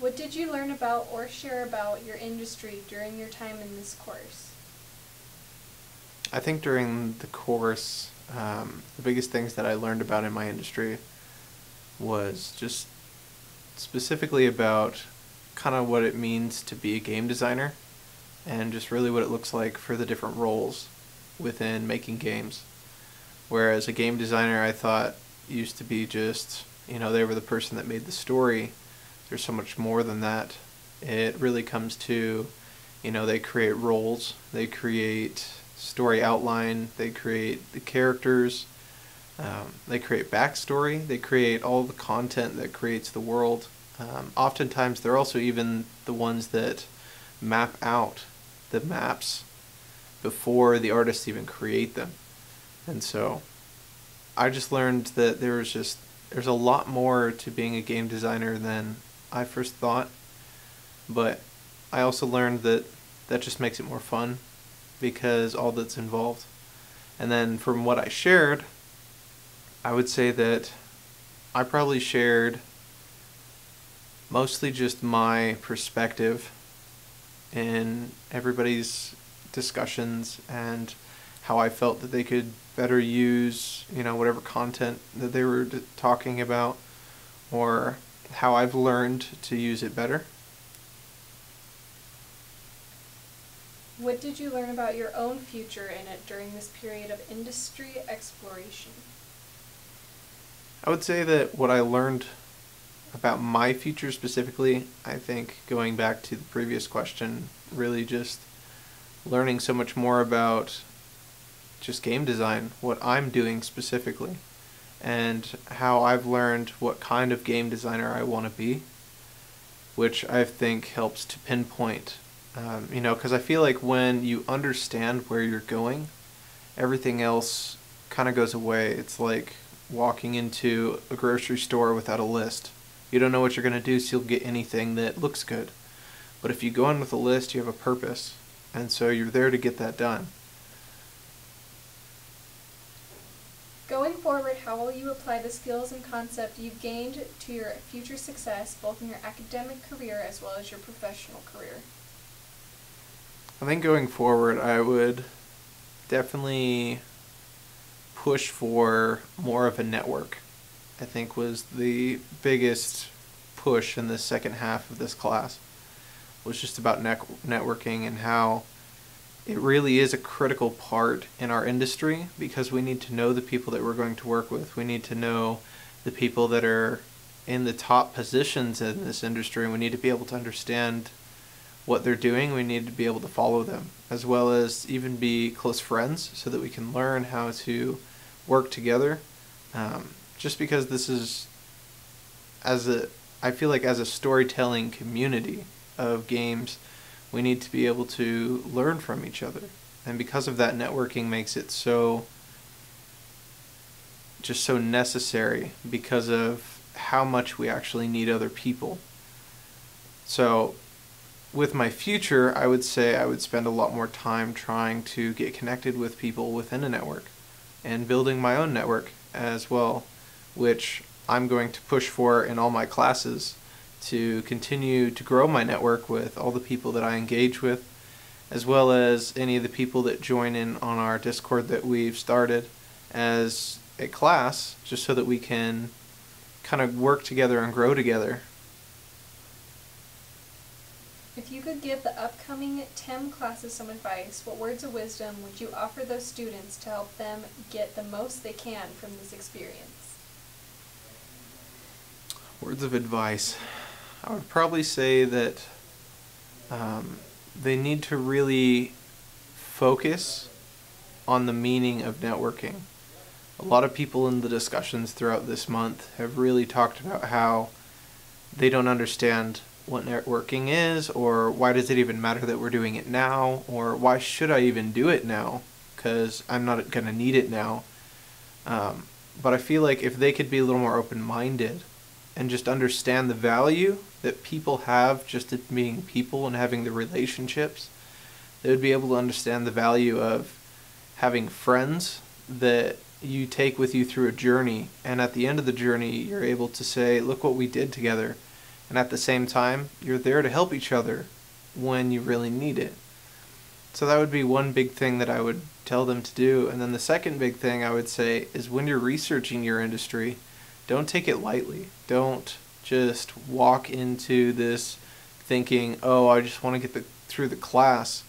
What did you learn about or share about your industry during your time in this course? I think during the course, the biggest things that I learned about in my industry was just specifically about kind of what it means to be a game designer and just really what it looks like for the different roles within making games. Whereas a game designer I thought used to be just, they were the person that made the story. There's so much more than that. It really comes to, they create roles, they create story outline, they create the characters, they create backstory, they create all the content that creates the world. Oftentimes they're also even the ones that map out the maps before the artists even create them. And so I just learned that there's a lot more to being a game designer than I first thought, but I also learned that just makes it more fun because all that's involved. And then from what I shared, I would say that I probably shared mostly just my perspective in everybody's discussions and how I felt that they could better use, whatever content that they were talking about, or how I've learned to use it better. What did you learn about your own future in it during this period of industry exploration? I would say that what I learned about my future specifically, I think going back to the previous question, really just learning so much more about just game design, what I'm doing specifically, and how I've learned what kind of game designer I want to be, which I think helps to pinpoint, because I feel like when you understand where you're going, everything else kind of goes away. It's like walking into a grocery store without a list. You don't know what you're going to do, so you'll get anything that looks good. But if you go in with a list, you have a purpose, and so you're there to get that done. Going forward, how will you apply the skills and concept you've gained to your future success, both in your academic career as well as your professional career? I think going forward, I would definitely push for more of a network. I think was the biggest push in the second half of this class, was just about networking and how it really is a critical part in our industry, because we need to know the people that we're going to work with. We need to know the people that are in the top positions in this industry, and we need to be able to understand what they're doing. We need to be able to follow them, as well as even be close friends so that we can learn how to work together. Just because this is, I feel like as a storytelling community of games, we need to be able to learn from each other. And because of that, networking makes it so necessary, because of how much we actually need other people. So with my future, I would say I would spend a lot more time trying to get connected with people within a network and building my own network as well, which I'm going to push for in all my classes, to continue to grow my network with all the people that I engage with, as well as any of the people that join in on our Discord that we've started as a class, just so that we can kind of work together and grow together. If you could give the upcoming TEM classes some advice, what words of wisdom would you offer those students to help them get the most they can from this experience? Words of advice. I would probably say that they need to really focus on the meaning of networking. A lot of people in the discussions throughout this month have really talked about how they don't understand what networking is, or why does it even matter that we're doing it now, or why should I even do it now, because I'm not going to need it now. But I feel like if they could be a little more open-minded and just understand the value that people have just at being people and having the relationships, they would be able to understand the value of having friends that you take with you through a journey, and at the end of the journey you're able to say, look what we did together, And at the same time, you're there to help each other when you really need it. So that would be one big thing that I would tell them to do. And then the second big thing I would say is when you're researching your industry, don't take it lightly. Don't just walk into this thinking, oh, I just want to get through the class.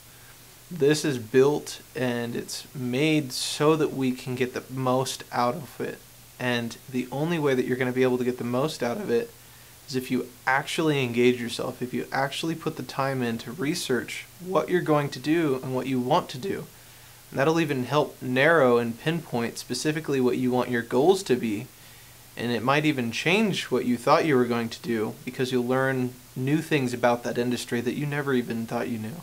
This is built and it's made so that we can get the most out of it. And the only way that you're going to be able to get the most out of it is if you actually engage yourself, if you actually put the time in to research what you're going to do and what you want to do. And that'll even help narrow and pinpoint specifically what you want your goals to be. And it might even change what you thought you were going to do because you'll learn new things about that industry that you never even thought you knew.